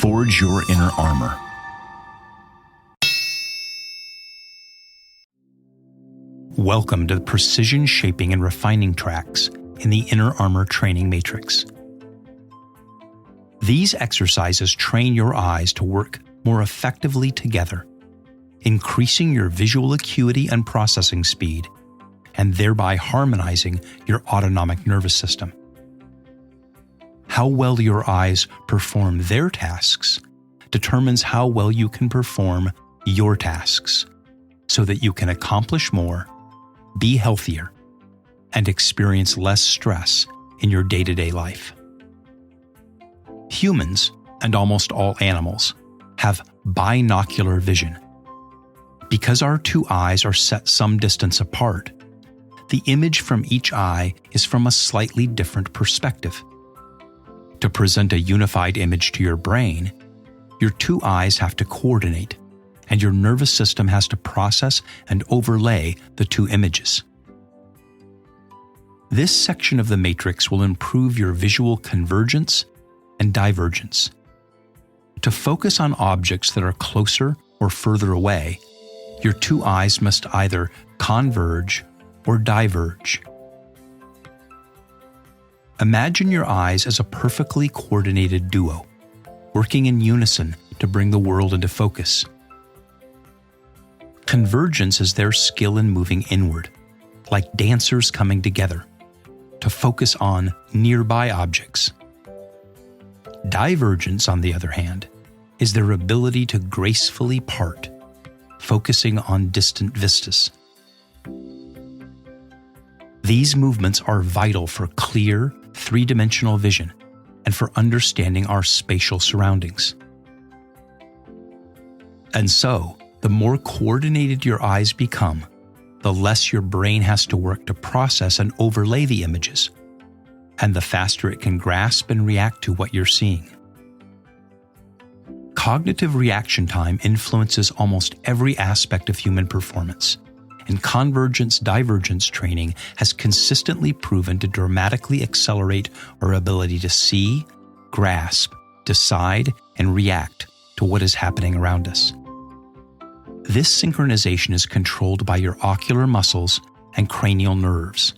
Forge your inner armor. Welcome to the Precision Shaping and Refining tracks in the Inner Armor Training Matrix. These exercises train your eyes to work more effectively together, increasing your visual acuity and processing speed, and thereby harmonizing your autonomic nervous system. How well your eyes perform their tasks determines how well you can perform your tasks, so that you can accomplish more, be healthier, and experience less stress in your day-to-day life. Humans, and almost all animals, have binocular vision. Because our two eyes are set some distance apart, the image from each eye is from a slightly different perspective. To present a unified image to your brain, your two eyes have to coordinate, and your nervous system has to process and overlay the two images. This section of the matrix will improve your visual convergence and divergence. To focus on objects that are closer or further away, your two eyes must either converge or diverge. Imagine your eyes as a perfectly coordinated duo, working in unison to bring the world into focus. Convergence is their skill in moving inward, like dancers coming together, to focus on nearby objects. Divergence, on the other hand, is their ability to gracefully part, focusing on distant vistas. These movements are vital for clear, three-dimensional vision and for understanding our spatial surroundings. And so, the more coordinated your eyes become, the less your brain has to work to process and overlay the images, and the faster it can grasp and react to what you're seeing. Cognitive reaction time influences almost every aspect of human performance, and convergence-divergence training has consistently proven to dramatically accelerate our ability to see, grasp, decide, and react to what is happening around us. This synchronization is controlled by your ocular muscles and cranial nerves.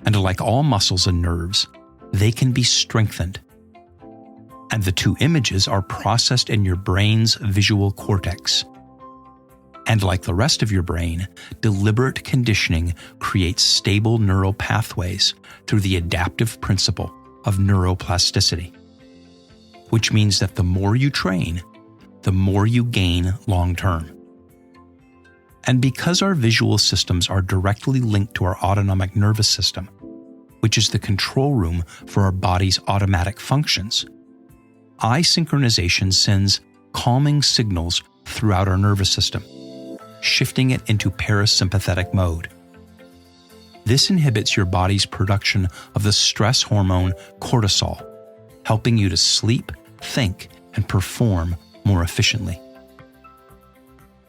And like all muscles and nerves, they can be strengthened. And the two images are processed in your brain's visual cortex. And like the rest of your brain, deliberate conditioning creates stable neural pathways through the adaptive principle of neuroplasticity, which means that the more you train, the more you gain long-term. And because our visual systems are directly linked to our autonomic nervous system, which is the control room for our body's automatic functions, eye synchronization sends calming signals throughout our nervous system, shifting it into parasympathetic mode. This inhibits your body's production of the stress hormone cortisol, helping you to sleep, think, and perform more efficiently.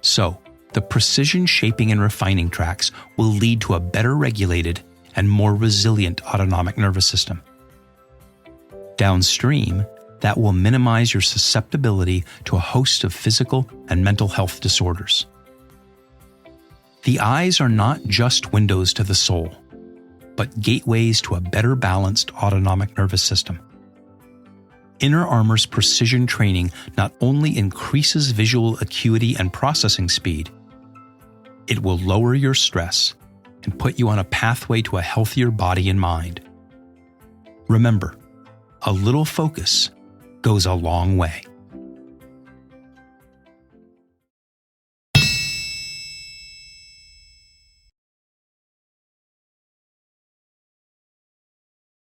So, the precision shaping and refining tracks will lead to a better regulated and more resilient autonomic nervous system. Downstream, that will minimize your susceptibility to a host of physical and mental health disorders. The eyes are not just windows to the soul, but gateways to a better balanced autonomic nervous system. Inner Armor's precision training not only increases visual acuity and processing speed, it will lower your stress and put you on a pathway to a healthier body and mind. Remember, a little focus goes a long way.